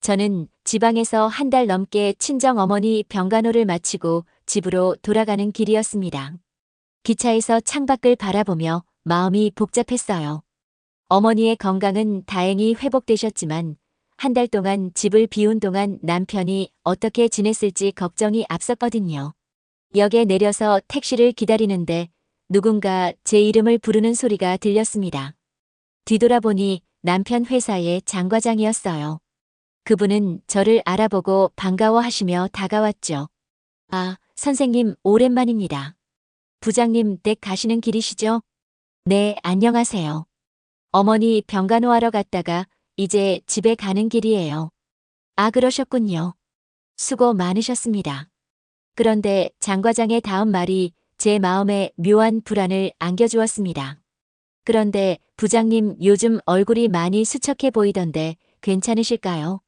저는 지방에서 한 달 넘게 친정 어머니 병간호를 마치고 집으로 돌아가는 길이었습니다. 기차에서 창밖을 바라보며 마음이 복잡했어요. 어머니의 건강은 다행히 회복되셨지만 한 달 동안 집을 비운 동안 남편이 어떻게 지냈을지 걱정이 앞섰거든요. 역에 내려서 택시를 기다리는데 누군가 제 이름을 부르는 소리가 들렸습니다. 뒤돌아보니 남편 회사의 장 과장이었어요. 그분은 저를 알아보고 반가워하시며 다가왔죠. 아, 선생님 오랜만입니다. 부장님 댁 가시는 길이시죠? 네, 안녕하세요. 어머니 병간호하러 갔다가 이제 집에 가는 길이에요. 아, 그러셨군요. 수고 많으셨습니다. 그런데 장 과장의 다음 말이 제 마음에 묘한 불안을 안겨주었습니다. 그런데 부장님 요즘 얼굴이 많이 수척해 보이던데 괜찮으실까요?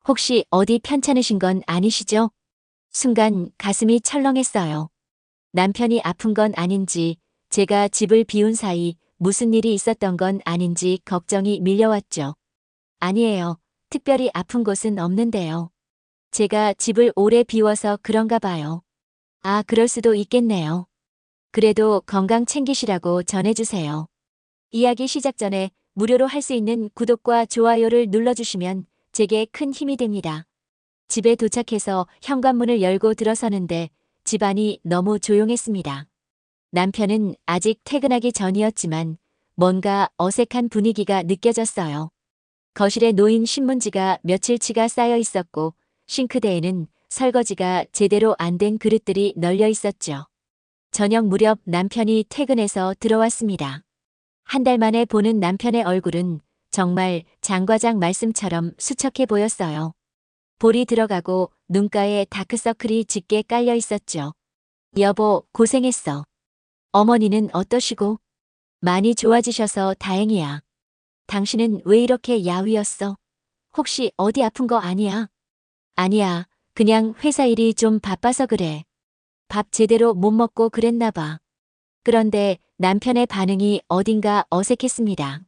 혹시 어디 편찮으신 건 아니시죠? 순간 가슴이 철렁했어요. 남편이 아픈 건 아닌지, 제가 집을 비운 사이 무슨 일이 있었던 건 아닌지 걱정이 밀려왔죠. 아니에요. 특별히 아픈 곳은 없는데요. 제가 집을 오래 비워서 그런가 봐요. 아, 그럴 수도 있겠네요. 그래도 건강 챙기시라고 전해주세요. 이야기 시작 전에 무료로 할 수 있는 구독과 좋아요를 눌러주시면 제게 큰 힘이 됩니다. 집에 도착해서 현관문을 열고 들어서는데 집안이 너무 조용했습니다. 남편은 아직 퇴근하기 전이었지만 뭔가 어색한 분위기가 느껴졌어요. 거실에 놓인 신문지가 며칠치가 쌓여 있었고 싱크대에는 설거지가 제대로 안 된 그릇들이 널려 있었죠. 저녁 무렵 남편이 퇴근해서 들어왔습니다. 한 달 만에 보는 남편의 얼굴은 정말 장 과장 말씀처럼 수척해 보였어요. 볼이 들어가고 눈가에 다크서클이 짙게 깔려 있었죠. 여보, 고생했어. 어머니는 어떠시고? 많이 좋아지셔서 다행이야. 당신은 왜 이렇게 야위었어? 혹시 어디 아픈 거 아니야? 아니야, 그냥 회사 일이 좀 바빠서 그래. 밥 제대로 못 먹고 그랬나 봐. 그런데 남편의 반응이 어딘가 어색했습니다.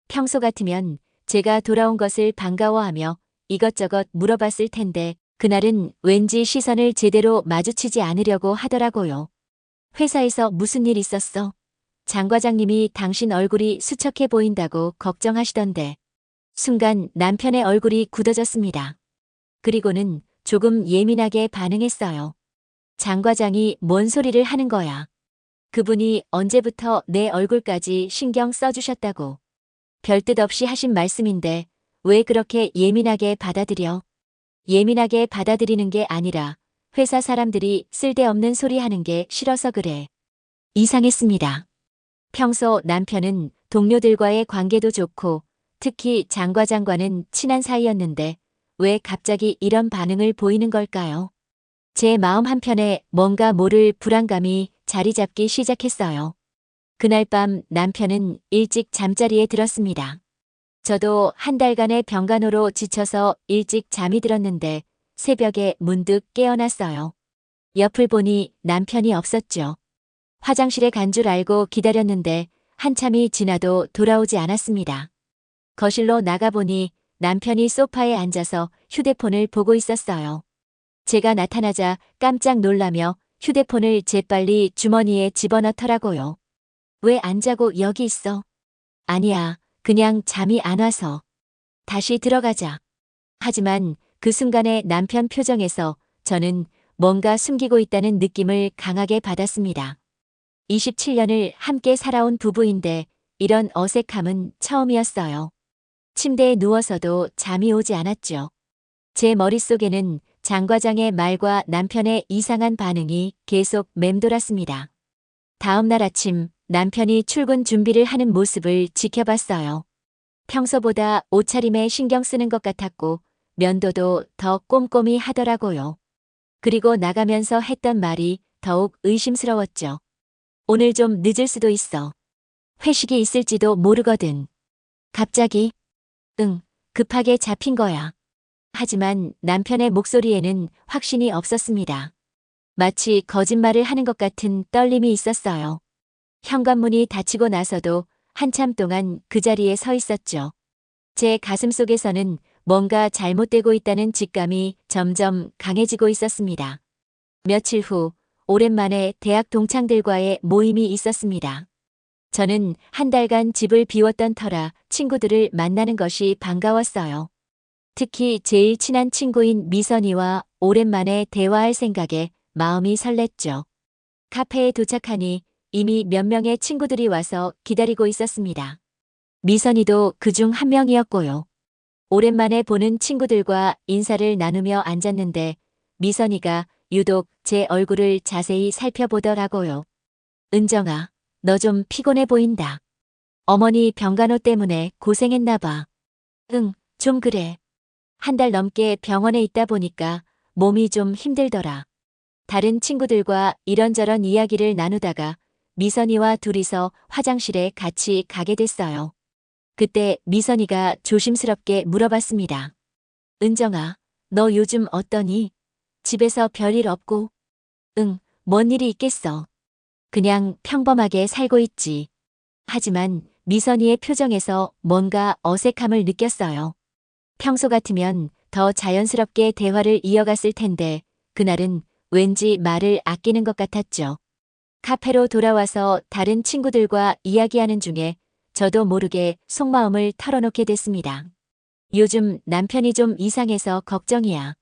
평소 같으면 제가 돌아온 것을 반가워하며 이것저것 물어봤을 텐데 그날은 왠지 시선을 제대로 마주치지 않으려고 하더라고요. 회사에서 무슨 일 있었어? 장 과장님이 당신 얼굴이 수척해 보인다고 걱정하시던데. 순간 남편의 얼굴이 굳어졌습니다. 그리고는 조금 예민하게 반응했어요. 장 과장이 뭔 소리를 하는 거야. 그분이 언제부터 내 얼굴까지 신경 써주셨다고. 별뜻 없이 하신 말씀인데 왜 그렇게 예민하게 받아들여? 예민하게 받아들이는 게 아니라 회사 사람들이 쓸데없는 소리 하는 게 싫어서 그래. 이상했습니다. 평소 남편은 동료들과의 관계도 좋고 특히 장 과장과는 친한 사이였는데 왜 갑자기 이런 반응을 보이는 걸까요? 제 마음 한편에 뭔가 모를 불안감이 자리 잡기 시작했어요. 그날 밤 남편은 일찍 잠자리에 들었습니다. 저도 한 달간의 병간호로 지쳐서 일찍 잠이 들었는데 새벽에 문득 깨어났어요. 옆을 보니 남편이 없었죠. 화장실에 간 줄 알고 기다렸는데 한참이 지나도 돌아오지 않았습니다. 거실로 나가보니 남편이 소파에 앉아서 휴대폰을 보고 있었어요. 제가 나타나자 깜짝 놀라며 휴대폰을 재빨리 주머니에 집어넣더라고요. 왜 안 자고 여기 있어? 아니야, 그냥 잠이 안 와서. 다시 들어가자. 하지만 그 순간의 남편 표정에서 저는 뭔가 숨기고 있다는 느낌을 강하게 받았습니다. 27년을 함께 살아온 부부인데 이런 어색함은 처음이었어요. 침대에 누워서도 잠이 오지 않았죠. 제 머릿속에는 장 과장의 말과 남편의 이상한 반응이 계속 맴돌았습니다. 다음 날 아침 남편이 출근 준비를 하는 모습을 지켜봤어요. 평소보다 옷차림에 신경 쓰는 것 같았고 면도도 더 꼼꼼히 하더라고요. 그리고 나가면서 했던 말이 더욱 의심스러웠죠. 오늘 좀 늦을 수도 있어. 회식이 있을지도 모르거든. 갑자기? 응, 급하게 잡힌 거야. 하지만 남편의 목소리에는 확신이 없었습니다. 마치 거짓말을 하는 것 같은 떨림이 있었어요. 현관문이 닫히고 나서도 한참 동안 그 자리에 서 있었죠. 제 가슴 속에서는 뭔가 잘못되고 있다는 직감이 점점 강해지고 있었습니다. 며칠 후 오랜만에 대학 동창들과의 모임이 있었습니다. 저는 한 달간 집을 비웠던 터라 친구들을 만나는 것이 반가웠어요. 특히 제일 친한 친구인 미선이와 오랜만에 대화할 생각에 마음이 설렜죠. 카페에 도착하니 이미 몇 명의 친구들이 와서 기다리고 있었습니다. 미선이도 그중 한 명이었고요. 오랜만에 보는 친구들과 인사를 나누며 앉았는데 미선이가 유독 제 얼굴을 자세히 살펴보더라고요. 은정아, 너 좀 피곤해 보인다. 어머니 병간호 때문에 고생했나 봐. 응, 좀 그래. 한 달 넘게 병원에 있다 보니까 몸이 좀 힘들더라. 다른 친구들과 이런저런 이야기를 나누다가 미선이와 둘이서 화장실에 같이 가게 됐어요. 그때 미선이가 조심스럽게 물어봤습니다. 은정아, 너 요즘 어떠니? 집에서 별일 없고? 응, 뭔 일이 있겠어. 그냥 평범하게 살고 있지. 하지만 미선이의 표정에서 뭔가 어색함을 느꼈어요. 평소 같으면 더 자연스럽게 대화를 이어갔을 텐데 그날은 왠지 말을 아끼는 것 같았죠. 카페로 돌아와서 다른 친구들과 이야기하는 중에 저도 모르게 속마음을 털어놓게 됐습니다. 요즘 남편이 좀 이상해서 걱정이야.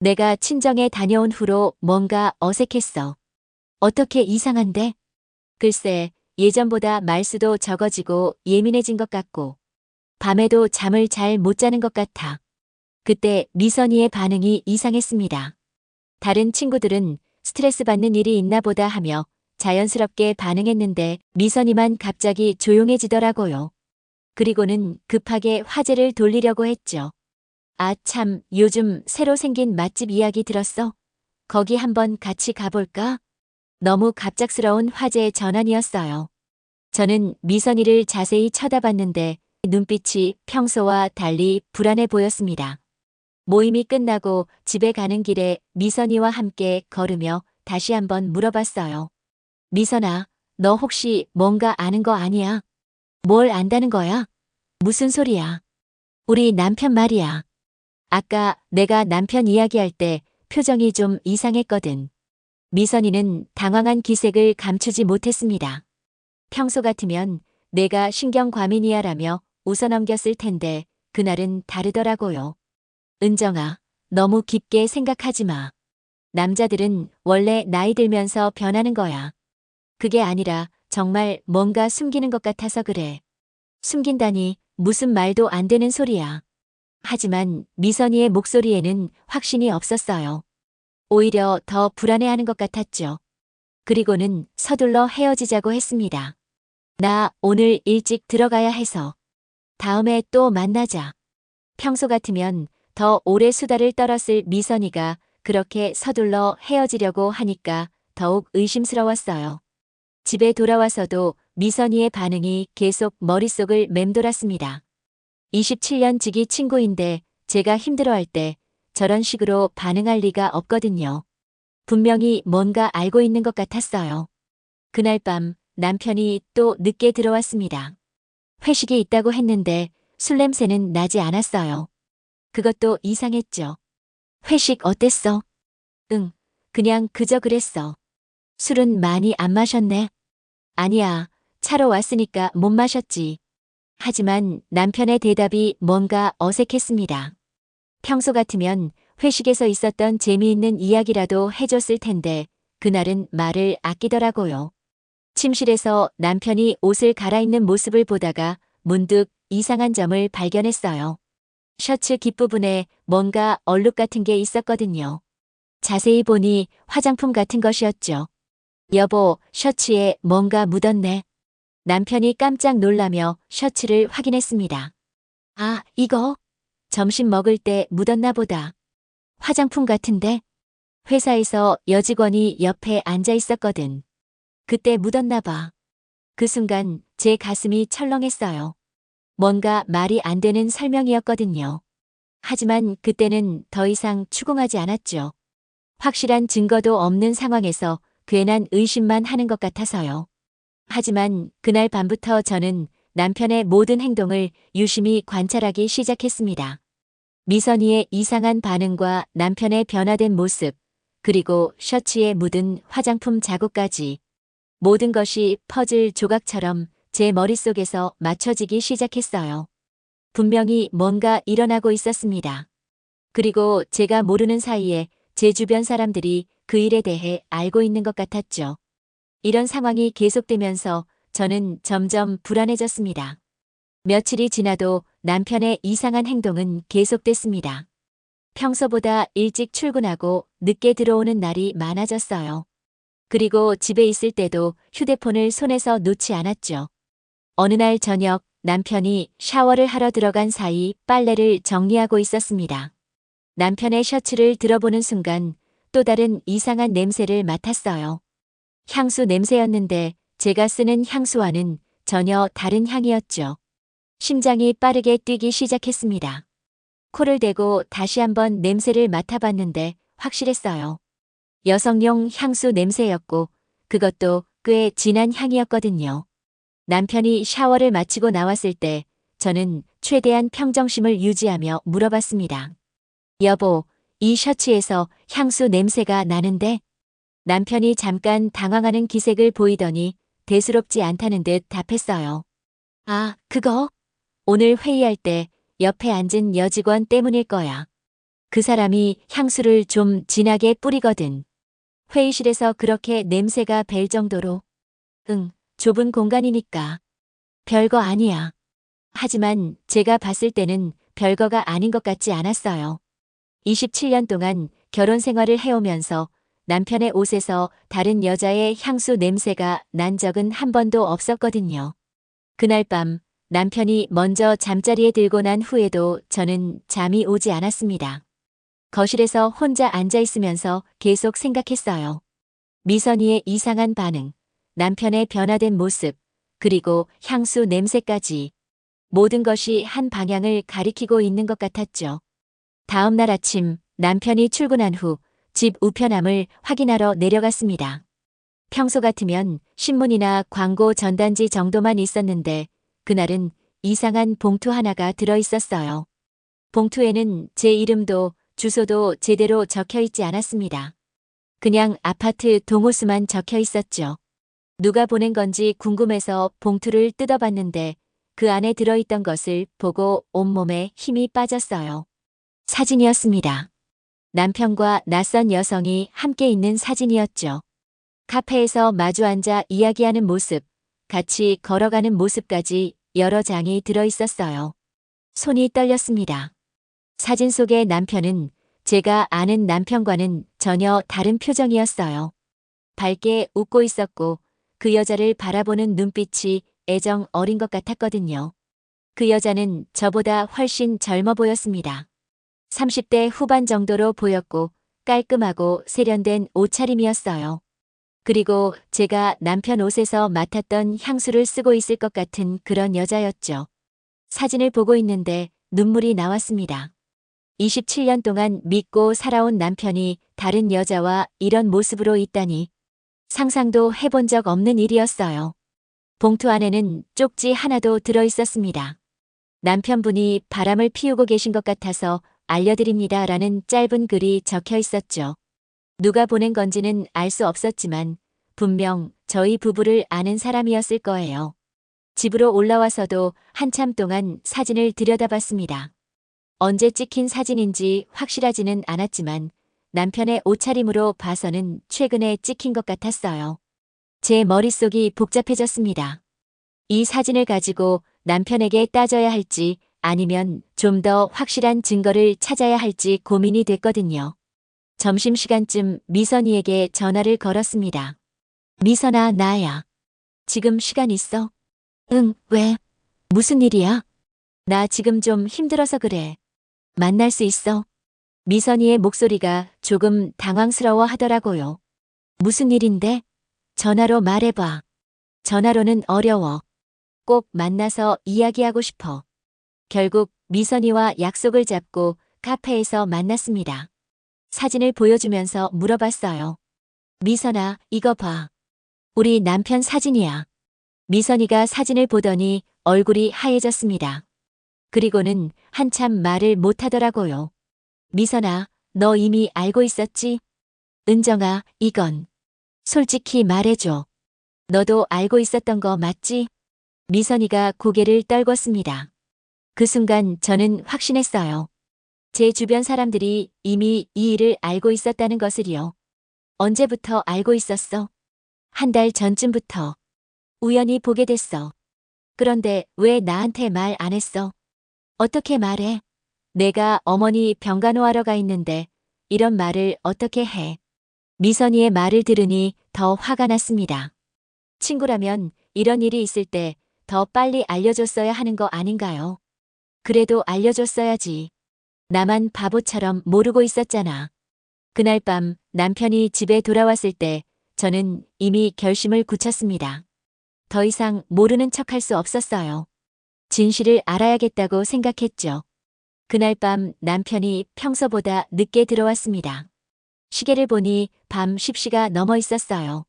내가 친정에 다녀온 후로 뭔가 어색했어. 어떻게 이상한데? 글쎄, 예전보다 말수도 적어지고 예민해진 것 같고, 밤에도 잠을 잘 못 자는 것 같아. 그때 미선이의 반응이 이상했습니다. 다른 친구들은 스트레스 받는 일이 있나 보다 하며 자연스럽게 반응했는데 미선이만 갑자기 조용해지더라고요. 그리고는 급하게 화제를 돌리려고 했죠. 아, 참, 요즘 새로 생긴 맛집 이야기 들었어? 거기 한번 같이 가볼까? 너무 갑작스러운 화제의 전환이었어요. 저는 미선이를 자세히 쳐다봤는데 눈빛이 평소와 달리 불안해 보였습니다. 모임이 끝나고 집에 가는 길에 미선이와 함께 걸으며 다시 한번 물어봤어요. 미선아, 너 혹시 뭔가 아는 거 아니야? 뭘 안다는 거야? 무슨 소리야? 우리 남편 말이야. 아까 내가 남편 이야기할 때 표정이 좀 이상했거든. 미선이는 당황한 기색을 감추지 못했습니다. 평소 같으면 내가 신경과민이야라며 웃어넘겼을 텐데 그날은 다르더라고요. 은정아, 너무 깊게 생각하지 마. 남자들은 원래 나이 들면서 변하는 거야. 그게 아니라 정말 뭔가 숨기는 것 같아서 그래. 숨긴다니 무슨 말도 안 되는 소리야. 하지만 미선이의 목소리에는 확신이 없었어요. 오히려 더 불안해하는 것 같았죠. 그리고는 서둘러 헤어지자고 했습니다. 나 오늘 일찍 들어가야 해서. 다음에 또 만나자. 평소 같으면 더 오래 수다를 떨었을 미선이가 그렇게 서둘러 헤어지려고 하니까 더욱 의심스러웠어요. 집에 돌아와서도 미선이의 반응이 계속 머릿속을 맴돌았습니다. 27년 지기 친구인데 제가 힘들어할 때 저런 식으로 반응할 리가 없거든요. 분명히 뭔가 알고 있는 것 같았어요. 그날 밤 남편이 또 늦게 들어왔습니다. 회식이 있다고 했는데 술 냄새는 나지 않았어요. 그것도 이상했죠. 회식 어땠어? 응, 그냥 그저 그랬어. 술은 많이 안 마셨네. 아니야, 차로 왔으니까 못 마셨지. 하지만 남편의 대답이 뭔가 어색했습니다. 평소 같으면 회식에서 있었던 재미있는 이야기라도 해줬을 텐데 그날은 말을 아끼더라고요. 침실에서 남편이 옷을 갈아입는 모습을 보다가 문득 이상한 점을 발견했어요. 셔츠 깃부분에 뭔가 얼룩 같은 게 있었거든요. 자세히 보니 화장품 같은 것이었죠. 여보, 셔츠에 뭔가 묻었네. 남편이 깜짝 놀라며 셔츠를 확인했습니다. 아, 이거? 점심 먹을 때 묻었나 보다. 화장품 같은데? 회사에서 여직원이 옆에 앉아 있었거든. 그때 묻었나 봐. 그 순간 제 가슴이 철렁했어요. 뭔가 말이 안 되는 설명이었거든요. 하지만 그때는 더 이상 추궁하지 않았죠. 확실한 증거도 없는 상황에서 괜한 의심만 하는 것 같아서요. 하지만 그날 밤부터 저는 남편의 모든 행동을 유심히 관찰하기 시작했습니다. 미선이의 이상한 반응과 남편의 변화된 모습, 그리고 셔츠에 묻은 화장품 자국까지 모든 것이 퍼즐 조각처럼 제 머릿속에서 맞춰지기 시작했어요. 분명히 뭔가 일어나고 있었습니다. 그리고 제가 모르는 사이에 제 주변 사람들이 그 일에 대해 알고 있는 것 같았죠. 이런 상황이 계속되면서 저는 점점 불안해졌습니다. 며칠이 지나도 남편의 이상한 행동은 계속됐습니다. 평소보다 일찍 출근하고 늦게 들어오는 날이 많아졌어요. 그리고 집에 있을 때도 휴대폰을 손에서 놓지 않았죠. 어느 날 저녁 남편이 샤워를 하러 들어간 사이 빨래를 정리하고 있었습니다. 남편의 셔츠를 들어보는 순간 또 다른 이상한 냄새를 맡았어요. 향수 냄새였는데 제가 쓰는 향수와는 전혀 다른 향이었죠. 심장이 빠르게 뛰기 시작했습니다. 코를 대고 다시 한번 냄새를 맡아봤는데 확실했어요. 여성용 향수 냄새였고 그것도 꽤 진한 향이었거든요. 남편이 샤워를 마치고 나왔을 때 저는 최대한 평정심을 유지하며 물어봤습니다. 여보, 이 셔츠에서 향수 냄새가 나는데? 남편이 잠깐 당황하는 기색을 보이더니 대수롭지 않다는 듯 답했어요. 아, 그거? 오늘 회의할 때 옆에 앉은 여직원 때문일 거야. 그 사람이 향수를 좀 진하게 뿌리거든. 회의실에서 그렇게 냄새가 벨 정도로. 응, 좁은 공간이니까. 별거 아니야. 하지만 제가 봤을 때는 별거가 아닌 것 같지 않았어요. 27년 동안 결혼 생활을 해오면서 남편의 옷에서 다른 여자의 향수 냄새가 난 적은 한 번도 없었거든요. 그날 밤 남편이 먼저 잠자리에 들고 난 후에도 저는 잠이 오지 않았습니다. 거실에서 혼자 앉아 있으면서 계속 생각했어요. 미선이의 이상한 반응, 남편의 변화된 모습, 그리고 향수 냄새까지 모든 것이 한 방향을 가리키고 있는 것 같았죠. 다음 날 아침 남편이 출근한 후 집 우편함을 확인하러 내려갔습니다. 평소 같으면 신문이나 광고 전단지 정도만 있었는데 그날은 이상한 봉투 하나가 들어 있었어요. 봉투에는 제 이름도 주소도 제대로 적혀 있지 않았습니다. 그냥 아파트 동호수만 적혀 있었죠. 누가 보낸 건지 궁금해서 봉투를 뜯어봤는데 그 안에 들어있던 것을 보고 온몸에 힘이 빠졌어요. 사진이었습니다. 남편과 낯선 여성이 함께 있는 사진이었죠. 카페에서 마주 앉아 이야기하는 모습, 같이 걸어가는 모습까지 여러 장이 들어있었어요. 손이 떨렸습니다. 사진 속의 남편은 제가 아는 남편과는 전혀 다른 표정이었어요. 밝게 웃고 있었고 그 여자를 바라보는 눈빛이 애정 어린 것 같았거든요. 그 여자는 저보다 훨씬 젊어 보였습니다. 30대 후반 정도로 보였고 깔끔하고 세련된 옷차림이었어요. 그리고 제가 남편 옷에서 맡았던 향수를 쓰고 있을 것 같은 그런 여자였죠. 사진을 보고 있는데 눈물이 나왔습니다. 27년 동안 믿고 살아온 남편이 다른 여자와 이런 모습으로 있다니 상상도 해본 적 없는 일이었어요. 봉투 안에는 쪽지 하나도 들어 있었습니다. 남편분이 바람을 피우고 계신 것 같아서 알려드립니다 라는 짧은 글이 적혀 있었죠. 누가 보낸 건지는 알 수 없었지만 분명 저희 부부를 아는 사람이었을 거예요. 집으로 올라와서도 한참 동안 사진을 들여다봤습니다. 언제 찍힌 사진인지 확실하지는 않았지만 남편의 옷차림으로 봐서는 최근에 찍힌 것 같았어요. 제 머릿속이 복잡해졌습니다. 이 사진을 가지고 남편에게 따져야 할지 아니면 좀 더 확실한 증거를 찾아야 할지 고민이 됐거든요. 점심시간쯤 미선이에게 전화를 걸었습니다. 미선아, 나야. 지금 시간 있어? 응, 왜? 무슨 일이야? 나 지금 좀 힘들어서 그래. 만날 수 있어? 미선이의 목소리가 조금 당황스러워 하더라고요. 무슨 일인데? 전화로 말해봐. 전화로는 어려워. 꼭 만나서 이야기하고 싶어. 결국 미선이와 약속을 잡고 카페에서 만났습니다. 사진을 보여주면서 물어봤어요. 미선아, 이거 봐. 우리 남편 사진이야. 미선이가 사진을 보더니 얼굴이 하얘졌습니다. 그리고는 한참 말을 못하더라고요. 미선아, 너 이미 알고 있었지? 은정아, 이건 솔직히 말해줘. 너도 알고 있었던 거 맞지? 미선이가 고개를 떨궜습니다. 그 순간 저는 확신했어요. 제 주변 사람들이 이미 이 일을 알고 있었다는 것을요. 언제부터 알고 있었어? 한 달 전쯤부터. 우연히 보게 됐어. 그런데 왜 나한테 말 안 했어? 어떻게 말해? 내가 어머니 병간호하러 가 있는데 이런 말을 어떻게 해? 미선이의 말을 들으니 더 화가 났습니다. 친구라면 이런 일이 있을 때 더 빨리 알려줬어야 하는 거 아닌가요? 그래도 알려줬어야지. 나만 바보처럼 모르고 있었잖아. 그날 밤 남편이 집에 돌아왔을 때 저는 이미 결심을 굳혔습니다. 더 이상 모르는 척할 수 없었어요. 진실을 알아야겠다고 생각했죠. 그날 밤 남편이 평소보다 늦게 들어왔습니다. 시계를 보니 밤 10시가 넘어 있었어요.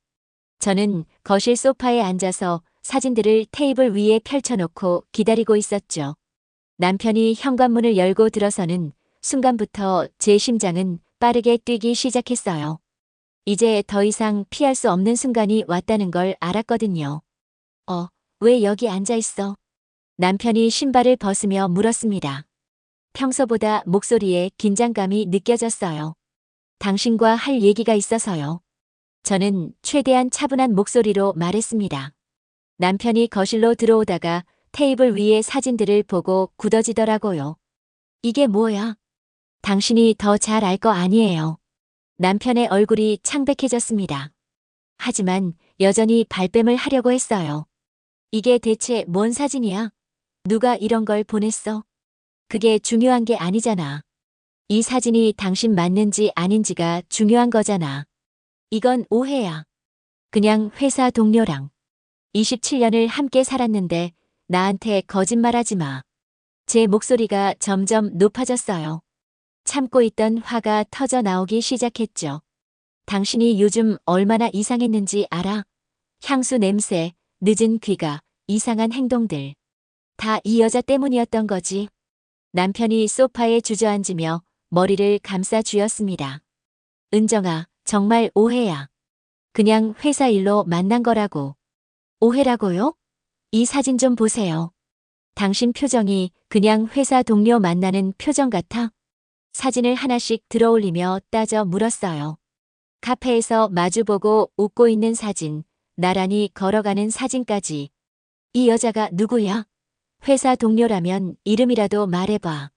저는 거실 소파에 앉아서 사진들을 테이블 위에 펼쳐놓고 기다리고 있었죠. 남편이 현관문을 열고 들어서는 순간부터 제 심장은 빠르게 뛰기 시작했어요. 이제 더 이상 피할 수 없는 순간이 왔다는 걸 알았거든요. 왜 여기 앉아 있어? 남편이 신발을 벗으며 물었습니다. 평소보다 목소리에 긴장감이 느껴졌어요. 당신과 할 얘기가 있어서요. 저는 최대한 차분한 목소리로 말했습니다. 남편이 거실로 들어오다가 테이블 위에 사진들을 보고 굳어지더라고요. 이게 뭐야? 당신이 더 잘 알 거 아니에요. 남편의 얼굴이 창백해졌습니다. 하지만 여전히 발뺌을 하려고 했어요. 이게 대체 뭔 사진이야? 누가 이런 걸 보냈어? 그게 중요한 게 아니잖아. 이 사진이 당신 맞는지 아닌지가 중요한 거잖아. 이건 오해야. 그냥 회사 동료랑 27년을 함께 살았는데 나한테 거짓말하지 마. 제 목소리가 점점 높아졌어요. 참고 있던 화가 터져 나오기 시작했죠. 당신이 요즘 얼마나 이상했는지 알아? 향수 냄새, 늦은 귀가, 이상한 행동들. 다 이 여자 때문이었던 거지. 남편이 소파에 주저앉으며 머리를 감싸 쥐었습니다. 은정아, 정말 오해야. 그냥 회사 일로 만난 거라고. 오해라고요? 이 사진 좀 보세요. 당신 표정이 그냥 회사 동료 만나는 표정 같아? 사진을 하나씩 들어올리며 따져 물었어요. 카페에서 마주보고 웃고 있는 사진, 나란히 걸어가는 사진까지. 이 여자가 누구야? 회사 동료라면 이름이라도 말해봐.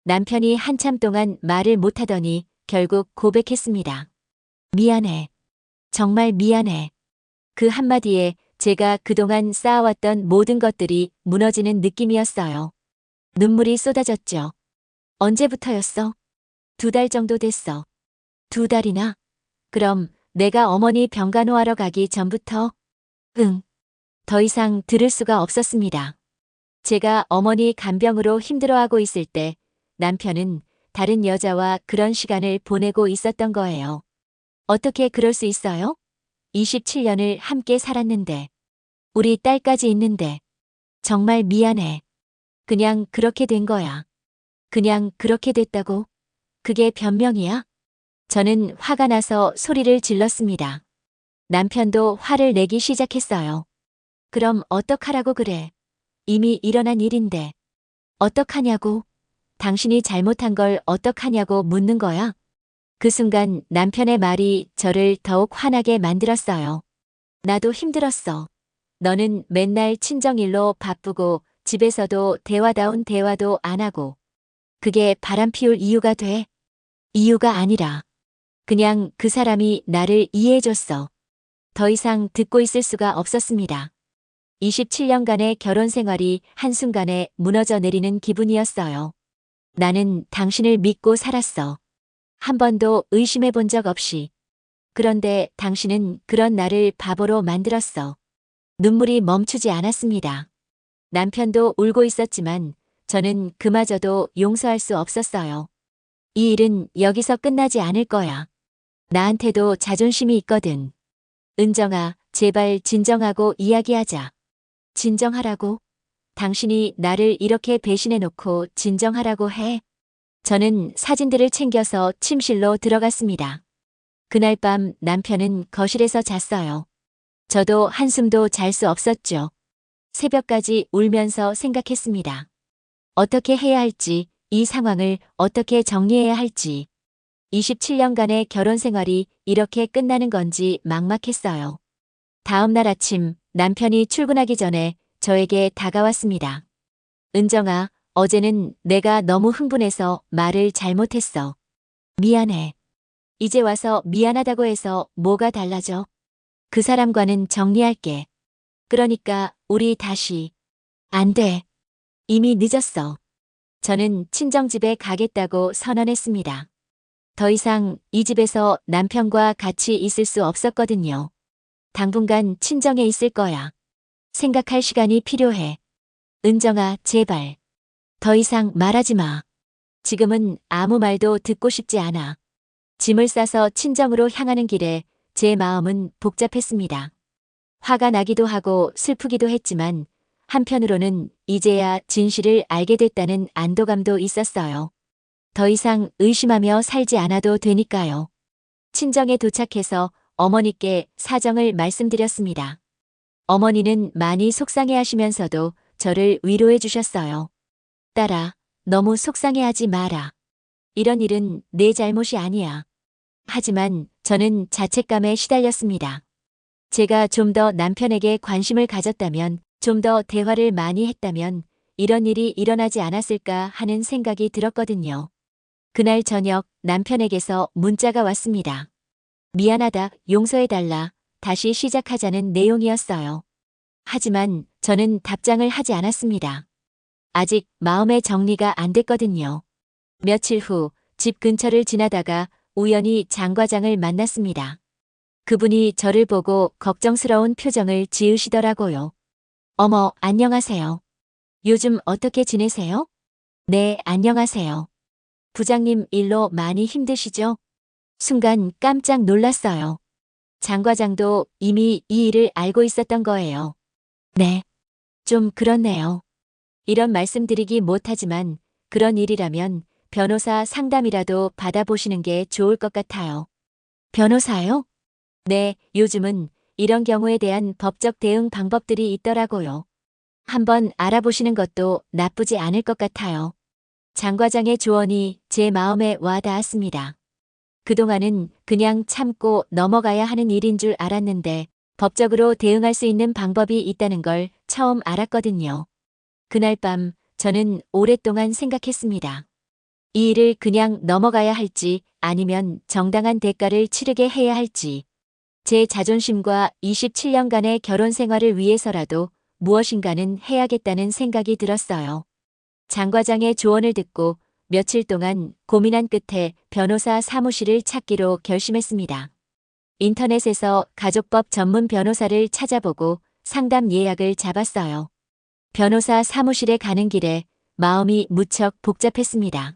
남편이 한참 동안 말을 못하더니 결국 고백했습니다. 미안해. 정말 미안해. 그 한마디에 제가 그동안 쌓아왔던 모든 것들이 무너지는 느낌이었어요. 눈물이 쏟아졌죠. 언제부터였어? 2달 정도 됐어. 2달이나? 그럼 내가 어머니 병간호하러 가기 전부터? 응. 더 이상 들을 수가 없었습니다. 제가 어머니 간병으로 힘들어하고 있을 때 남편은 다른 여자와 그런 시간을 보내고 있었던 거예요. 어떻게 그럴 수 있어요? 27년을 함께 살았는데, 우리 딸까지 있는데, 정말 미안해. 그냥 그렇게 된 거야. 그냥 그렇게 됐다고? 그게 변명이야? 저는 화가 나서 소리를 질렀습니다. 남편도 화를 내기 시작했어요. 그럼 어떡하라고 그래? 이미 일어난 일인데. 어떡하냐고? 당신이 잘못한 걸 어떡하냐고 묻는 거야? 그 순간 남편의 말이 저를 더욱 화나게 만들었어요. 나도 힘들었어. 너는 맨날 친정일로 바쁘고 집에서도 대화다운 대화도 안 하고. 그게 바람 피울 이유가 돼? 이유가 아니라. 그냥 그 사람이 나를 이해해줬어. 더 이상 듣고 있을 수가 없었습니다. 27년간의 결혼 생활이 한순간에 무너져 내리는 기분이었어요. 나는 당신을 믿고 살았어. 한 번도 의심해 본 적 없이. 그런데 당신은 그런 나를 바보로 만들었어. 눈물이 멈추지 않았습니다. 남편도 울고 있었지만 저는 그마저도 용서할 수 없었어요. 이 일은 여기서 끝나지 않을 거야. 나한테도 자존심이 있거든. 은정아, 제발 진정하고 이야기하자. 진정하라고? 당신이 나를 이렇게 배신해놓고 진정하라고 해. 저는 사진들을 챙겨서 침실로 들어갔습니다. 그날 밤 남편은 거실에서 잤어요. 저도 한숨도 잘 수 없었죠. 새벽까지 울면서 생각했습니다. 어떻게 해야 할지, 이 상황을 어떻게 정리해야 할지. 27년간의 결혼 생활이 이렇게 끝나는 건지 막막했어요. 다음 날 아침 남편이 출근하기 전에 저에게 다가왔습니다. 은정아, 어제는 내가 너무 흥분해서 말을 잘못했어. 미안해. 이제 와서 미안하다고 해서 뭐가 달라져? 그 사람과는 정리할게. 그러니까 우리 다시. 안 돼. 이미 늦었어. 저는 친정집에 가겠다고 선언했습니다. 더 이상 이 집에서 남편과 같이 있을 수 없었거든요. 당분간 친정에 있을 거야. 생각할 시간이 필요해. 은정아, 제발. 더 이상 말하지 마. 지금은 아무 말도 듣고 싶지 않아. 짐을 싸서 친정으로 향하는 길에 제 마음은 복잡했습니다. 화가 나기도 하고 슬프기도 했지만 한편으로는 이제야 진실을 알게 됐다는 안도감도 있었어요. 더 이상 의심하며 살지 않아도 되니까요. 친정에 도착해서 어머니께 사정을 말씀드렸습니다. 어머니는 많이 속상해하시면서도 저를 위로해 주셨어요. 딸아, 너무 속상해하지 마라. 이런 일은 내 잘못이 아니야. 하지만 저는 자책감에 시달렸습니다. 제가 좀 더 남편에게 관심을 가졌다면, 좀 더 대화를 많이 했다면 이런 일이 일어나지 않았을까 하는 생각이 들었거든요. 그날 저녁 남편에게서 문자가 왔습니다. 미안하다, 용서해달라, 다시 시작하자는 내용이었어요. 하지만 저는 답장을 하지 않았습니다. 아직 마음의 정리가 안 됐거든요. 며칠 후 집 근처를 지나다가 우연히 장 과장을 만났습니다. 그분이 저를 보고 걱정스러운 표정을 지으시더라고요. 어머, 안녕하세요. 요즘 어떻게 지내세요? 네, 안녕하세요. 부장님 일로 많이 힘드시죠? 순간 깜짝 놀랐어요. 장 과장도 이미 이 일을 알고 있었던 거예요. 네, 좀 그렇네요. 이런 말씀드리기 못하지만 그런 일이라면 변호사 상담이라도 받아보시는 게 좋을 것 같아요. 변호사요? 네, 요즘은 이런 경우에 대한 법적 대응 방법들이 있더라고요. 한번 알아보시는 것도 나쁘지 않을 것 같아요. 장 과장의 조언이 제 마음에 와 닿았습니다. 그동안은 그냥 참고 넘어가야 하는 일인 줄 알았는데 법적으로 대응할 수 있는 방법이 있다는 걸 처음 알았거든요. 그날 밤 저는 오랫동안 생각했습니다. 이 일을 그냥 넘어가야 할지 아니면 정당한 대가를 치르게 해야 할지. 제 자존심과 27년간의 결혼 생활을 위해서라도 무엇인가는 해야겠다는 생각이 들었어요. 장 과장의 조언을 듣고 며칠 동안 고민한 끝에 변호사 사무실을 찾기로 결심했습니다. 인터넷에서 가족법 전문 변호사를 찾아보고 상담 예약을 잡았어요. 변호사 사무실에 가는 길에 마음이 무척 복잡했습니다.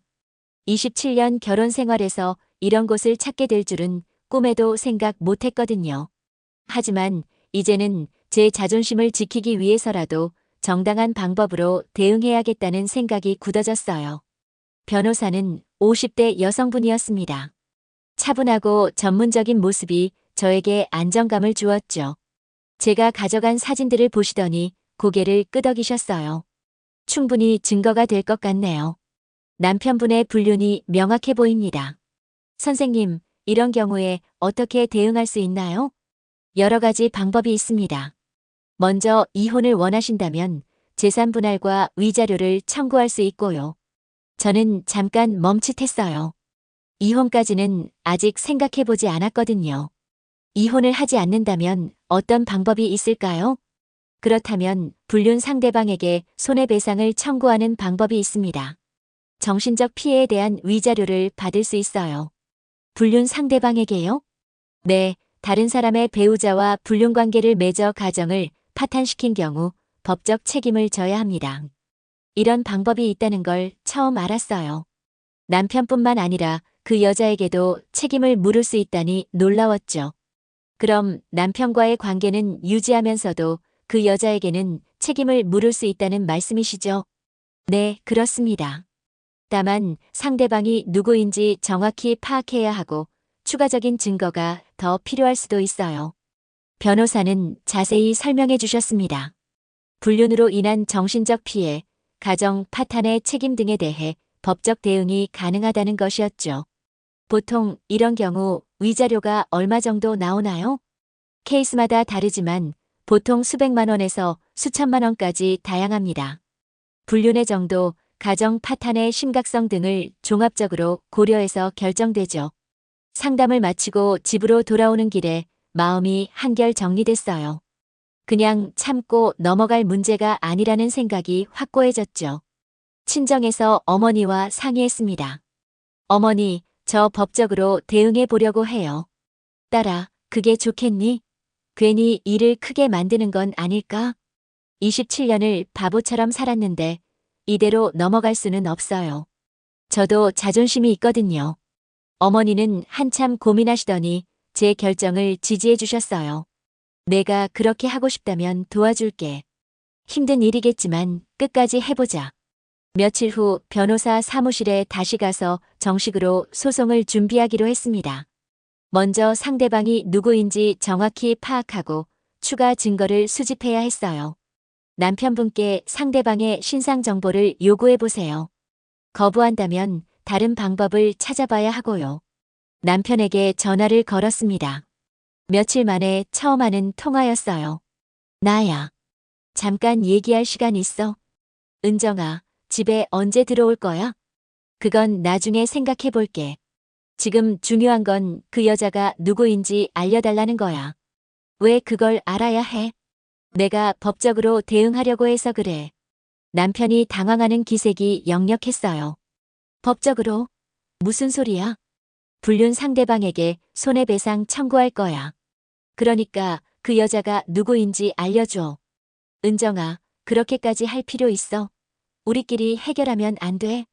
27년 결혼 생활에서 이런 곳을 찾게 될 줄은 꿈에도 생각 못했거든요. 하지만 이제는 제 자존심을 지키기 위해서라도 정당한 방법으로 대응해야겠다는 생각이 굳어졌어요. 변호사는 50대 여성분이었습니다. 차분하고 전문적인 모습이 저에게 안정감을 주었죠. 제가 가져간 사진들을 보시더니 고개를 끄덕이셨어요. 충분히 증거가 될 것 같네요. 남편분의 불륜이 명확해 보입니다. 선생님, 이런 경우에 어떻게 대응할 수 있나요? 여러 가지 방법이 있습니다. 먼저 이혼을 원하신다면 재산 분할과 위자료를 청구할 수 있고요. 저는 잠깐 멈칫했어요. 이혼까지는 아직 생각해보지 않았거든요. 이혼을 하지 않는다면 어떤 방법이 있을까요? 그렇다면 불륜 상대방에게 손해배상을 청구하는 방법이 있습니다. 정신적 피해에 대한 위자료를 받을 수 있어요. 불륜 상대방에게요? 네, 다른 사람의 배우자와 불륜 관계를 맺어 가정을 파탄시킨 경우 법적 책임을 져야 합니다. 이런 방법이 있다는 걸 처음 알았어요. 남편뿐만 아니라 그 여자에게도 책임을 물을 수 있다니 놀라웠죠. 그럼 남편과의 관계는 유지하면서도 그 여자에게는 책임을 물을 수 있다는 말씀이시죠? 네, 그렇습니다. 다만 상대방이 누구인지 정확히 파악해야 하고 추가적인 증거가 더 필요할 수도 있어요. 변호사는 자세히 설명해 주셨습니다. 불륜으로 인한 정신적 피해, 가정 파탄의 책임 등에 대해 법적 대응이 가능하다는 것이었죠. 보통 이런 경우 위자료가 얼마 정도 나오나요? 케이스마다 다르지만 보통 수백만 원에서 수천만 원까지 다양합니다. 불륜의 정도, 가정 파탄의 심각성 등을 종합적으로 고려해서 결정되죠. 상담을 마치고 집으로 돌아오는 길에 마음이 한결 정리됐어요. 그냥 참고 넘어갈 문제가 아니라는 생각이 확고해졌죠. 친정에서 어머니와 상의했습니다. 어머니, 저 법적으로 대응해 보려고 해요. 딸아, 그게 좋겠니? 괜히 일을 크게 만드는 건 아닐까? 27년을 바보처럼 살았는데 이대로 넘어갈 수는 없어요. 저도 자존심이 있거든요. 어머니는 한참 고민하시더니 제 결정을 지지해 주셨어요. 내가 그렇게 하고 싶다면 도와줄게. 힘든 일이겠지만 끝까지 해보자. 며칠 후 변호사 사무실에 다시 가서 정식으로 소송을 준비하기로 했습니다. 먼저 상대방이 누구인지 정확히 파악하고 추가 증거를 수집해야 했어요. 남편분께 상대방의 신상 정보를 요구해 보세요. 거부한다면 다른 방법을 찾아봐야 하고요. 남편에게 전화를 걸었습니다. 며칠 만에 처음 하는 통화였어요. 나야. 잠깐 얘기할 시간 있어? 은정아, 집에 언제 들어올 거야? 그건 나중에 생각해 볼게. 지금 중요한 건 그 여자가 누구인지 알려달라는 거야. 왜 그걸 알아야 해? 내가 법적으로 대응하려고 해서 그래. 남편이 당황하는 기색이 역력했어요. 법적으로? 무슨 소리야? 불륜 상대방에게 손해배상 청구할 거야. 그러니까 그 여자가 누구인지 알려줘. 은정아, 그렇게까지 할 필요 있어? 우리끼리 해결하면 안 돼?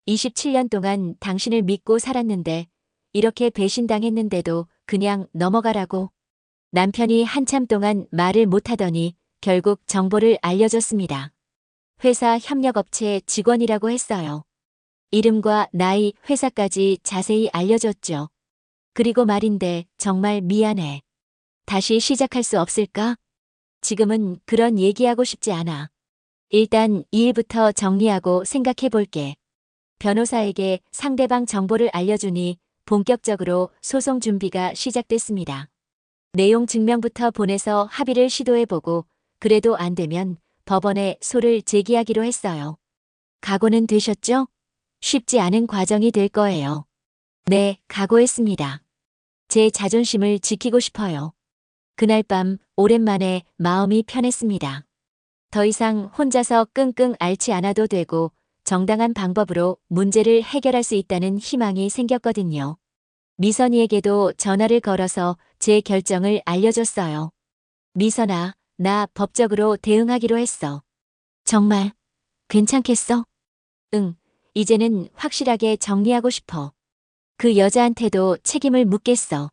27년 동안 당신을 믿고 살았는데 이렇게 배신당했는데도 그냥 넘어가라고. 남편이 한참 동안 말을 못하더니 결국 정보를 알려줬습니다. 회사 협력업체 직원이라고 했어요. 이름과 나이, 회사까지 자세히 알려줬죠. 그리고 말인데 정말 미안해. 다시 시작할 수 없을까? 지금은 그런 얘기하고 싶지 않아. 일단 이 일부터 정리하고 생각해 볼게. 변호사에게 상대방 정보를 알려주니 본격적으로 소송 준비가 시작됐습니다. 내용 증명부터 보내서 합의를 시도해보고 그래도 안 되면 법원에 소를 제기하기로 했어요. 각오는 되셨죠? 쉽지 않은 과정이 될 거예요. 네, 각오했습니다. 제 자존심을 지키고 싶어요. 그날 밤 오랜만에 마음이 편했습니다. 더 이상 혼자서 끙끙 앓지 않아도 되고 정당한 방법으로 문제를 해결할 수 있다는 희망이 생겼거든요. 미선이에게도 전화를 걸어서 제 결정을 알려줬어요. 미선아, 나 법적으로 대응하기로 했어. 정말 괜찮겠어? 응, 이제는 확실하게 정리하고 싶어. 그 여자한테도 책임을 묻겠어.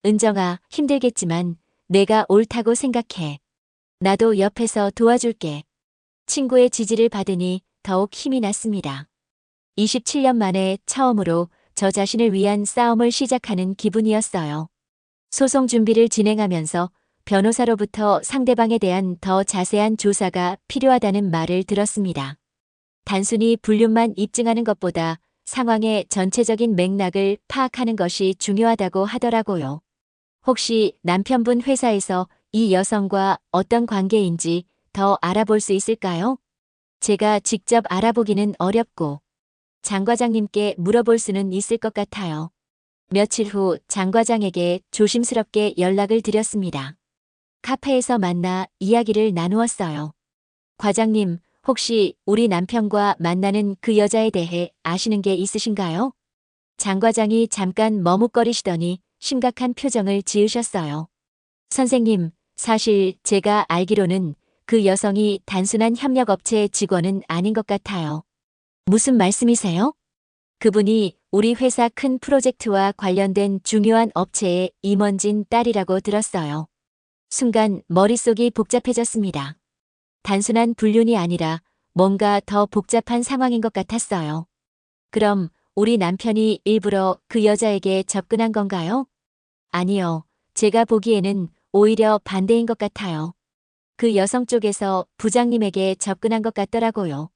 은정아, 힘들겠지만 내가 옳다고 생각해. 나도 옆에서 도와줄게. 친구의 지지를 받으니 더욱 힘이 났습니다. 27년 만에 처음으로 저 자신을 위한 싸움을 시작하는 기분이었어요. 소송 준비를 진행하면서 변호사로부터 상대방에 대한 더 자세한 조사가 필요하다는 말을 들었습니다. 단순히 불륜만 입증하는 것보다 상황의 전체적인 맥락을 파악하는 것이 중요하다고 하더라고요. 혹시 남편분 회사에서 이 여성과 어떤 관계인지 더 알아볼 수 있을까요? 제가 직접 알아보기는 어렵고 장 과장님께 물어볼 수는 있을 것 같아요. 며칠 후 장 과장에게 조심스럽게 연락을 드렸습니다. 카페에서 만나 이야기를 나누었어요. 과장님, 혹시 우리 남편과 만나는 그 여자에 대해 아시는 게 있으신가요? 장 과장이 잠깐 머뭇거리시더니 심각한 표정을 지으셨어요. 선생님, 사실 제가 알기로는 그 여성이 단순한 협력업체 직원은 아닌 것 같아요. 무슨 말씀이세요? 그분이 우리 회사 큰 프로젝트와 관련된 중요한 업체의 임원진 딸이라고 들었어요. 순간 머릿속이 복잡해졌습니다. 단순한 불륜이 아니라 뭔가 더 복잡한 상황인 것 같았어요. 그럼 우리 남편이 일부러 그 여자에게 접근한 건가요? 아니요. 제가 보기에는 오히려 반대인 것 같아요. 그 여성 쪽에서 부장님에게 접근한 것 같더라고요.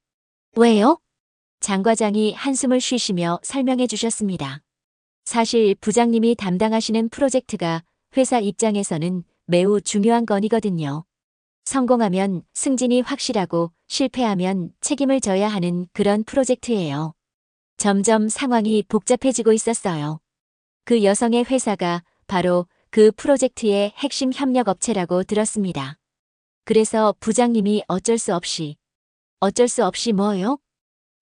왜요? 장 과장이 한숨을 쉬시며 설명해 주셨습니다. 사실 부장님이 담당하시는 프로젝트가 회사 입장에서는 매우 중요한 건이거든요. 성공하면 승진이 확실하고 실패하면 책임을 져야 하는 그런 프로젝트예요. 점점 상황이 복잡해지고 있었어요. 그 여성의 회사가 바로 그 프로젝트의 핵심 협력 업체라고 들었습니다. 그래서 부장님이 어쩔 수 없이 뭐요?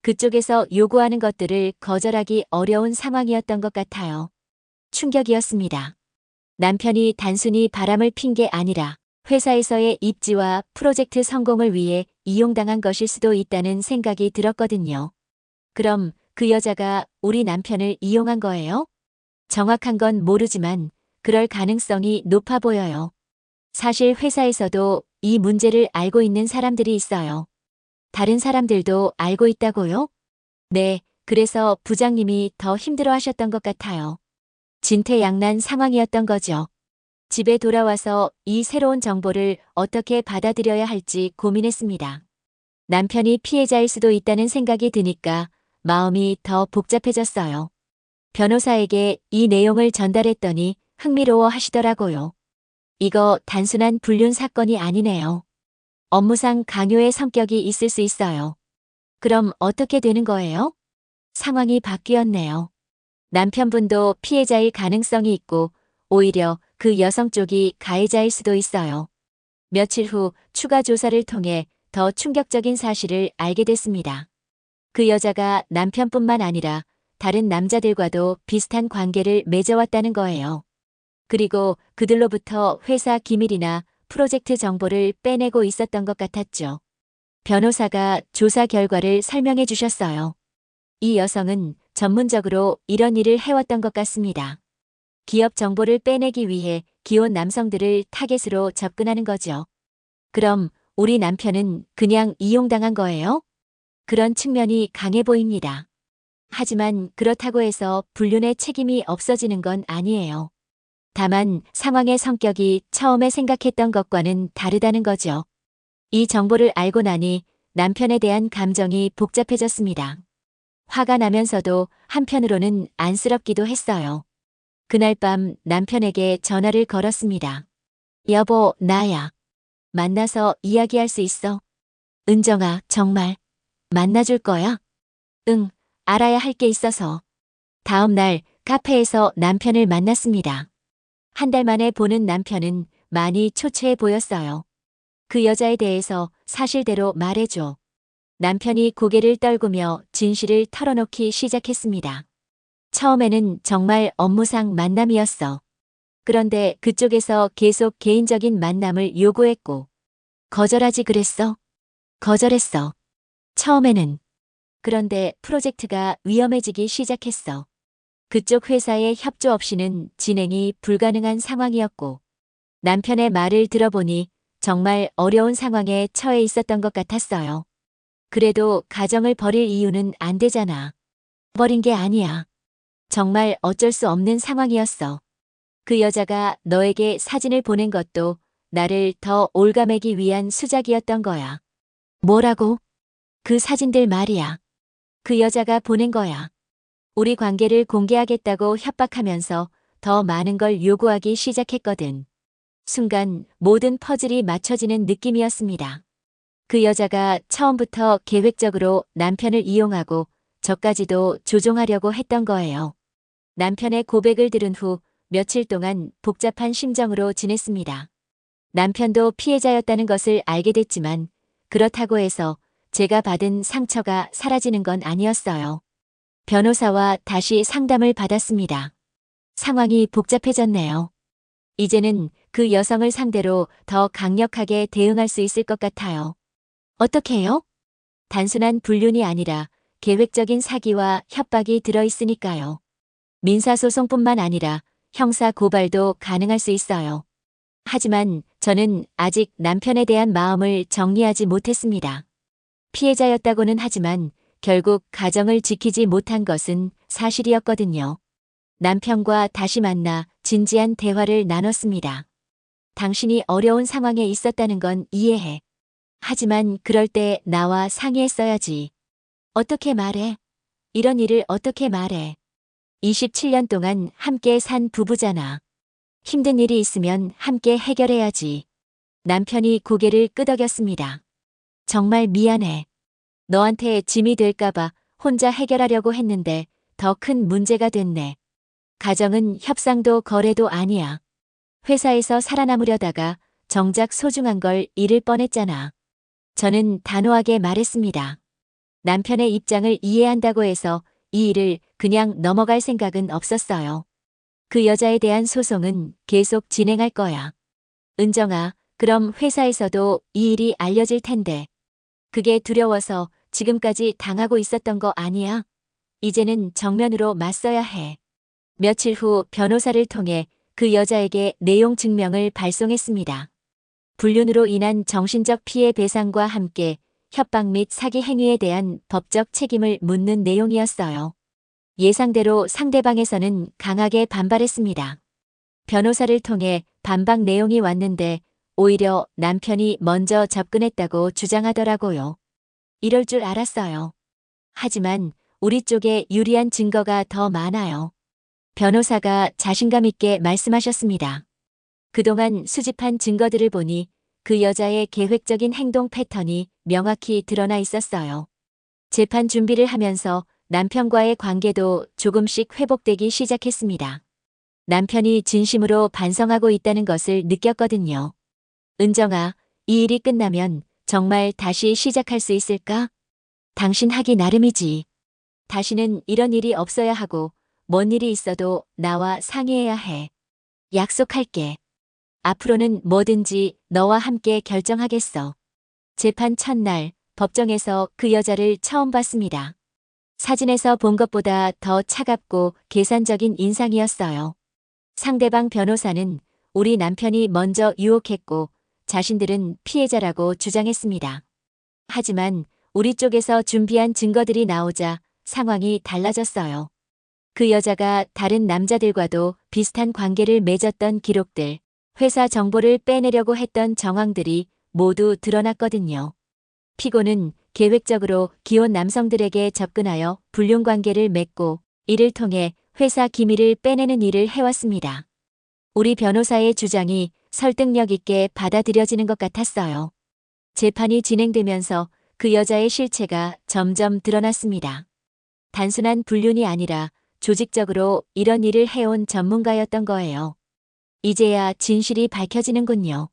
그쪽에서 요구하는 것들을 거절하기 어려운 상황이었던 것 같아요. 충격이었습니다. 남편이 단순히 바람을 핀 게 아니라 회사에서의 입지와 프로젝트 성공을 위해 이용당한 것일 수도 있다는 생각이 들었거든요. 그럼 그 여자가 우리 남편을 이용한 거예요? 정확한 건 모르지만 그럴 가능성이 높아 보여요. 사실 회사에서도 이 문제를 알고 있는 사람들이 있어요. 다른 사람들도 알고 있다고요? 네, 그래서 부장님이 더 힘들어 하셨던 것 같아요. 진퇴양난 상황이었던 거죠. 집에 돌아와서 이 새로운 정보를 어떻게 받아들여야 할지 고민했습니다. 남편이 피해자일 수도 있다는 생각이 드니까 마음이 더 복잡해졌어요. 변호사에게 이 내용을 전달했더니 흥미로워 하시더라고요. 이거 단순한 불륜 사건이 아니네요. 업무상 강요의 성격이 있을 수 있어요. 그럼 어떻게 되는 거예요? 상황이 바뀌었네요. 남편분도 피해자일 가능성이 있고 오히려 그 여성 쪽이 가해자일 수도 있어요. 며칠 후 추가 조사를 통해 더 충격적인 사실을 알게 됐습니다. 그 여자가 남편뿐만 아니라 다른 남자들과도 비슷한 관계를 맺어왔다는 거예요. 그리고 그들로부터 회사 기밀이나 프로젝트 정보를 빼내고 있었던 것 같았죠. 변호사가 조사 결과를 설명해 주셨어요. 이 여성은 전문적으로 이런 일을 해왔던 것 같습니다. 기업 정보를 빼내기 위해 기혼 남성들을 타겟으로 접근하는 거죠. 그럼 우리 남편은 그냥 이용당한 거예요? 그런 측면이 강해 보입니다. 하지만 그렇다고 해서 불륜의 책임이 없어지는 건 아니에요. 다만 상황의 성격이 처음에 생각했던 것과는 다르다는 거죠. 이 정보를 알고 나니 남편에 대한 감정이 복잡해졌습니다. 화가 나면서도 한편으로는 안쓰럽기도 했어요. 그날 밤 남편에게 전화를 걸었습니다. 여보, 나야. 만나서 이야기할 수 있어? 은정아, 정말 만나줄 거야? 응, 알아야 할 게 있어서. 다음 날 카페에서 남편을 만났습니다. 한 달 만에 보는 남편은 많이 초췌해 보였어요. 그 여자에 대해서 사실대로 말해줘. 남편이 고개를 떨구며 진실을 털어놓기 시작했습니다. 처음에는 정말 업무상 만남이었어. 그런데 그쪽에서 계속 개인적인 만남을 요구했고, 거절하지 그랬어? 거절했어. 처음에는. 그런데 프로젝트가 위험해지기 시작했어. 그쪽 회사의 협조 없이는 진행이 불가능한 상황이었고, 남편의 말을 들어보니 정말 어려운 상황에 처해 있었던 것 같았어요. 그래도 가정을 버릴 이유는 안 되잖아. 버린 게 아니야. 정말 어쩔 수 없는 상황이었어. 그 여자가 너에게 사진을 보낸 것도 나를 더 올가매기 위한 수작이었던 거야. 뭐라고? 그 사진들 말이야. 그 여자가 보낸 거야. 우리 관계를 공개하겠다고 협박하면서 더 많은 걸 요구하기 시작했거든. 순간 모든 퍼즐이 맞춰지는 느낌이었습니다. 그 여자가 처음부터 계획적으로 남편을 이용하고 저까지도 조종하려고 했던 거예요. 남편의 고백을 들은 후 며칠 동안 복잡한 심정으로 지냈습니다. 남편도 피해자였다는 것을 알게 됐지만 그렇다고 해서 제가 받은 상처가 사라지는 건 아니었어요. 변호사와 다시 상담을 받았습니다. 상황이 복잡해졌네요. 이제는 그 여성을 상대로 더 강력하게 대응할 수 있을 것 같아요. 어떻게요? 단순한 불륜이 아니라 계획적인 사기와 협박이 들어있으니까요. 민사소송뿐만 아니라 형사 고발도 가능할 수 있어요. 하지만 저는 아직 남편에 대한 마음을 정리하지 못했습니다. 피해자였다고는 하지만 결국 가정을 지키지 못한 것은 사실이었거든요. 남편과 다시 만나 진지한 대화를 나눴습니다. 당신이 어려운 상황에 있었다는 건 이해해. 하지만 그럴 때 나와 상의했어야지. 어떻게 말해? 이런 일을 어떻게 말해? 27년 동안 함께 산 부부잖아. 힘든 일이 있으면 함께 해결해야지. 남편이 고개를 끄덕였습니다. 정말 미안해. 너한테 짐이 될까봐 혼자 해결하려고 했는데 더 큰 문제가 됐네. 가정은 협상도 거래도 아니야. 회사에서 살아남으려다가 정작 소중한 걸 잃을 뻔했잖아. 저는 단호하게 말했습니다. 남편의 입장을 이해한다고 해서 이 일을 그냥 넘어갈 생각은 없었어요. 그 여자에 대한 소송은 계속 진행할 거야. 은정아, 그럼 회사에서도 이 일이 알려질 텐데. 그게 두려워서 지금까지 당하고 있었던 거 아니야? 이제는 정면으로 맞서야 해. 며칠 후 변호사를 통해 그 여자에게 내용 증명을 발송했습니다. 불륜으로 인한 정신적 피해 배상과 함께 협박 및 사기 행위에 대한 법적 책임을 묻는 내용이었어요. 예상대로 상대방에서는 강하게 반발했습니다. 변호사를 통해 반박 내용이 왔는데 오히려 남편이 먼저 접근했다고 주장하더라고요. 이럴 줄 알았어요. 하지만 우리 쪽에 유리한 증거가 더 많아요. 변호사가 자신감 있게 말씀하셨습니다. 그동안 수집한 증거들을 보니 그 여자의 계획적인 행동 패턴이 명확히 드러나 있었어요. 재판 준비를 하면서 남편과의 관계도 조금씩 회복되기 시작했습니다. 남편이 진심으로 반성하고 있다는 것을 느꼈거든요. 은정아, 이 일이 끝나면 정말 다시 시작할 수 있을까? 당신 하기 나름이지. 다시는 이런 일이 없어야 하고 뭔 일이 있어도 나와 상의해야 해. 약속할게. 앞으로는 뭐든지 너와 함께 결정하겠어. 재판 첫날 법정에서 그 여자를 처음 봤습니다. 사진에서 본 것보다 더 차갑고 계산적인 인상이었어요. 상대방 변호사는 우리 남편이 먼저 유혹했고 자신들은 피해자라고 주장했습니다. 하지만 우리 쪽에서 준비한 증거들이 나오자 상황이 달라졌어요. 그 여자가 다른 남자들과도 비슷한 관계를 맺었던 기록들, 회사 정보를 빼내려고 했던 정황들이 모두 드러났거든요. 피고는 계획적으로 기혼 남성들에게 접근하여 불륜 관계를 맺고 이를 통해 회사 기밀을 빼내는 일을 해왔습니다. 우리 변호사의 주장이 설득력 있게 받아들여지는 것 같았어요. 재판이 진행되면서 그 여자의 실체가 점점 드러났습니다. 단순한 불륜이 아니라 조직적으로 이런 일을 해온 전문가였던 거예요. 이제야 진실이 밝혀지는군요.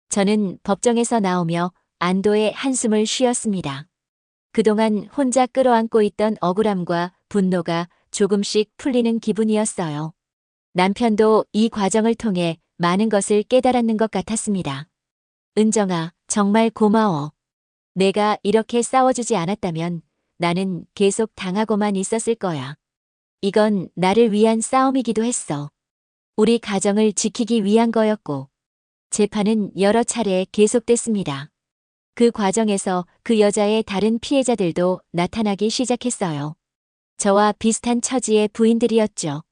저는 법정에서 나오며 안도의 한숨을 쉬었습니다. 그동안 혼자 끌어안고 있던 억울함과 분노가 조금씩 풀리는 기분이었어요. 남편도 이 과정을 통해 많은 것을 깨달았는 것 같았습니다. 은정아, 정말 고마워. 내가 이렇게 싸워주지 않았다면 나는 계속 당하고만 있었을 거야. 이건 나를 위한 싸움이기도 했어. 우리 가정을 지키기 위한 거였고. 재판은 여러 차례 계속됐습니다. 그 과정에서 그 여자의 다른 피해자들도 나타나기 시작했어요. 저와 비슷한 처지의 부인들이었죠.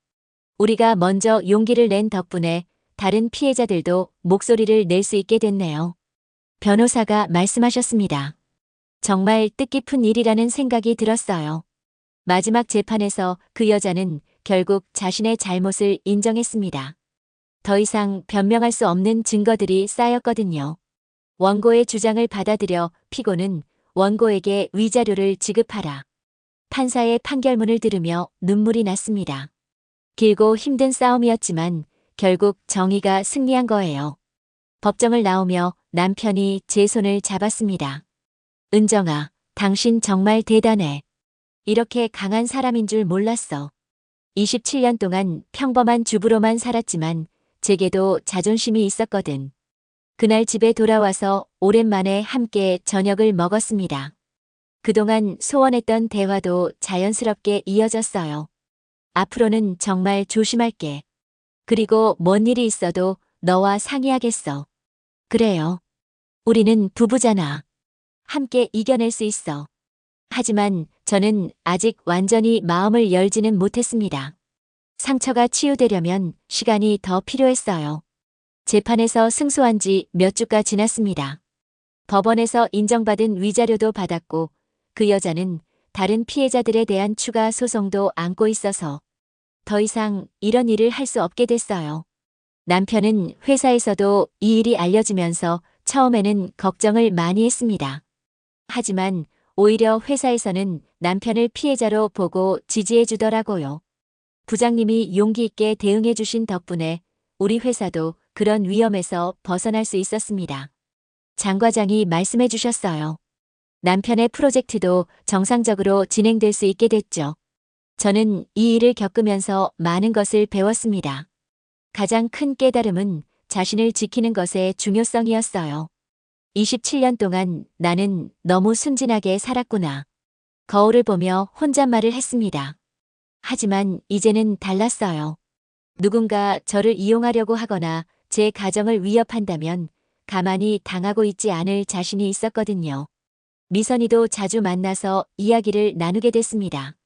우리가 먼저 용기를 낸 덕분에 다른 피해자들도 목소리를 낼 수 있게 됐네요. 변호사가 말씀하셨습니다. 정말 뜻깊은 일이라는 생각이 들었어요. 마지막 재판에서 그 여자는 결국 자신의 잘못을 인정했습니다. 더 이상 변명할 수 없는 증거들이 쌓였거든요. 원고의 주장을 받아들여 피고는 원고에게 위자료를 지급하라. 판사의 판결문을 들으며 눈물이 났습니다. 길고 힘든 싸움이었지만 결국 정의가 승리한 거예요. 법정을 나오며 남편이 제 손을 잡았습니다. 은정아, 당신 정말 대단해. 이렇게 강한 사람인 줄 몰랐어. 27년 동안 평범한 주부로만 살았지만 제게도 자존심이 있었거든. 그날 집에 돌아와서 오랜만에 함께 저녁을 먹었습니다. 그동안 소원했던 대화도 자연스럽게 이어졌어요. 앞으로는 정말 조심할게. 그리고 뭔 일이 있어도 너와 상의하겠어. 그래요. 우리는 부부잖아. 함께 이겨낼 수 있어. 하지만 저는 아직 완전히 마음을 열지는 못했습니다. 상처가 치유되려면 시간이 더 필요했어요. 재판에서 승소한 지 몇 주가 지났습니다. 법원에서 인정받은 위자료도 받았고 그 여자는 다른 피해자들에 대한 추가 소송도 안고 있어서 더 이상 이런 일을 할 수 없게 됐어요. 남편은 회사에서도 이 일이 알려지면서 처음에는 걱정을 많이 했습니다. 하지만 오히려 회사에서는 남편을 피해자로 보고 지지해 주더라고요. 부장님이 용기 있게 대응해 주신 덕분에 우리 회사도 그런 위험에서 벗어날 수 있었습니다. 장 과장이 말씀해 주셨어요. 남편의 프로젝트도 정상적으로 진행될 수 있게 됐죠. 저는 이 일을 겪으면서 많은 것을 배웠습니다. 가장 큰 깨달음은 자신을 지키는 것의 중요성이었어요. 27년 동안 나는 너무 순진하게 살았구나. 거울을 보며 혼잣말을 했습니다. 하지만 이제는 달랐어요. 누군가 저를 이용하려고 하거나 제 가정을 위협한다면 가만히 당하고 있지 않을 자신이 있었거든요. 미선이도 자주 만나서 이야기를 나누게 됐습니다.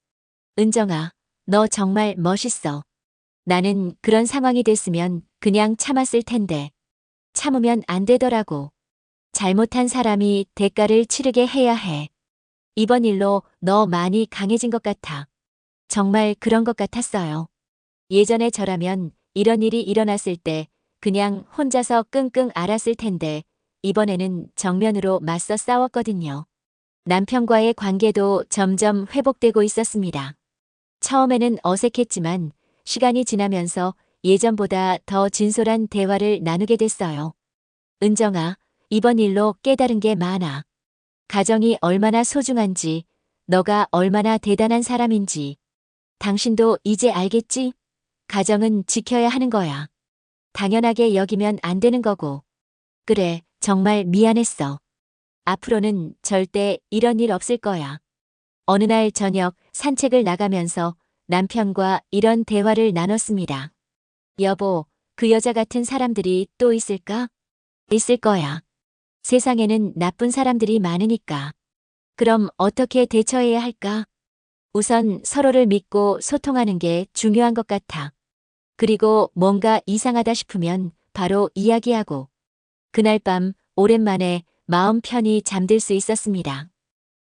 은정아, 너 정말 멋있어. 나는 그런 상황이 됐으면 그냥 참았을 텐데. 참으면 안 되더라고. 잘못한 사람이 대가를 치르게 해야 해. 이번 일로 너 많이 강해진 것 같아. 정말 그런 것 같았어요. 예전에 저라면 이런 일이 일어났을 때 그냥 혼자서 끙끙 앓았을 텐데 이번에는 정면으로 맞서 싸웠거든요. 남편과의 관계도 점점 회복되고 있었습니다. 처음에는 어색했지만 시간이 지나면서 예전보다 더 진솔한 대화를 나누게 됐어요. 은정아, 이번 일로 깨달은 게 많아. 가정이 얼마나 소중한지, 너가 얼마나 대단한 사람인지. 당신도 이제 알겠지? 가정은 지켜야 하는 거야. 당연하게 여기면 안 되는 거고. 그래, 정말 미안했어. 앞으로는 절대 이런 일 없을 거야. 어느 날 저녁 산책을 나가면서 남편과 이런 대화를 나눴습니다. 여보, 그 여자 같은 사람들이 또 있을까? 있을 거야. 세상에는 나쁜 사람들이 많으니까. 그럼 어떻게 대처해야 할까? 우선 서로를 믿고 소통하는 게 중요한 것 같아. 그리고 뭔가 이상하다 싶으면 바로 이야기하고. 그날 밤 오랜만에 마음 편히 잠들 수 있었습니다.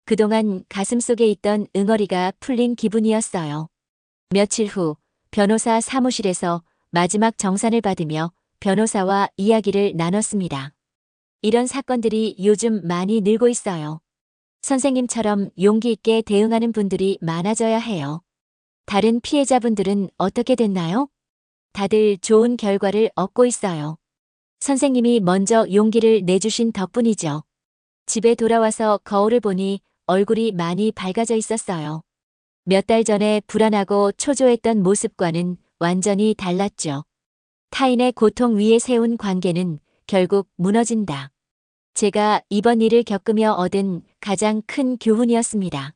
그동안 가슴속에 있던 응어리가 풀린 기분이었어요. 며칠 후 변호사 사무실에서 마지막 정산을 받으며 변호사와 이야기를 나눴습니다. 이런 사건들이 요즘 많이 늘고 있어요. 선생님처럼 용기 있게 대응하는 분들이 많아져야 해요. 다른 피해자분들은 어떻게 됐나요? 다들 좋은 결과를 얻고 있어요. 선생님이 먼저 용기를 내주신 덕분이죠. 집에 돌아와서 거울을 보니 얼굴이 많이 밝아져 있었어요. 몇 달 전에 불안하고 초조했던 모습과는 완전히 달랐죠. 타인의 고통 위에 세운 관계는 결국 무너진다. 제가 이번 일을 겪으며 얻은 가장 큰 교훈이었습니다.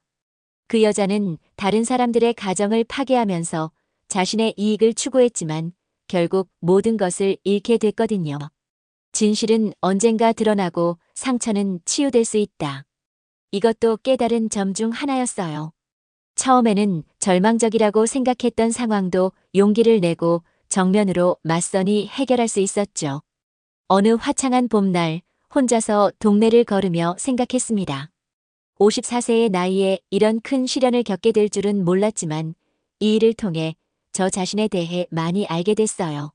그 여자는 다른 사람들의 가정을 파괴하면서 자신의 이익을 추구했지만 결국 모든 것을 잃게 됐거든요. 진실은 언젠가 드러나고 상처는 치유될 수 있다. 이것도 깨달은 점 중 하나였어요. 처음에는 절망적이라고 생각했던 상황도 용기를 내고 정면으로 맞서니 해결할 수 있었죠. 어느 화창한 봄날 혼자서 동네를 걸으며 생각했습니다. 54세의 나이에 이런 큰 시련을 겪게 될 줄은 몰랐지만 이 일을 통해 저 자신에 대해 많이 알게 됐어요.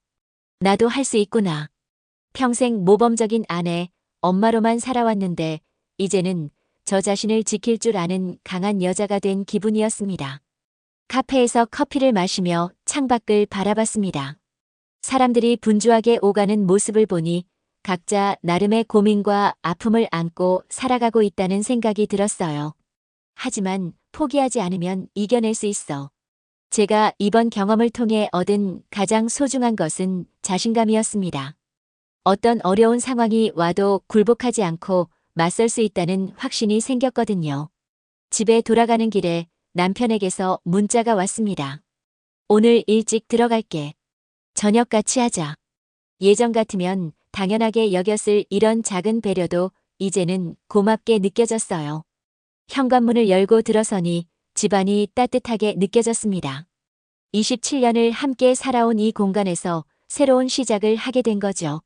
나도 할 수 있구나. 평생 모범적인 아내, 엄마로만 살아왔는데 이제는 저 자신을 지킬 줄 아는 강한 여자가 된 기분이었습니다. 카페에서 커피를 마시며 창밖을 바라봤습니다. 사람들이 분주하게 오가는 모습을 보니 각자 나름의 고민과 아픔을 안고 살아가고 있다는 생각이 들었어요. 하지만 포기하지 않으면 이겨낼 수 있어. 제가 이번 경험을 통해 얻은 가장 소중한 것은 자신감이었습니다. 어떤 어려운 상황이 와도 굴복하지 않고 맞설 수 있다는 확신이 생겼거든요. 집에 돌아가는 길에 남편에게서 문자가 왔습니다. 오늘 일찍 들어갈게. 저녁 같이 하자. 예전 같으면 당연하게 여겼을 이런 작은 배려도 이제는 고맙게 느껴졌어요. 현관문을 열고 들어서니 집안이 따뜻하게 느껴졌습니다. 27년을 함께 살아온 이 공간에서 새로운 시작을 하게 된 거죠.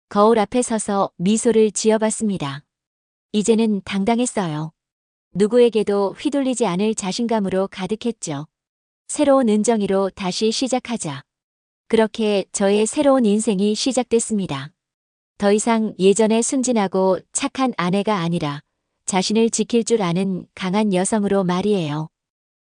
거울 앞에 서서 미소를 지어봤습니다. 이제는 당당했어요. 누구에게도 휘둘리지 않을 자신감으로 가득했죠. 새로운 은정이로 다시 시작하자. 그렇게 저의 새로운 인생이 시작됐습니다. 더 이상 예전에 순진하고 착한 아내가 아니라 자신을 지킬 줄 아는 강한 여성으로 말이에요.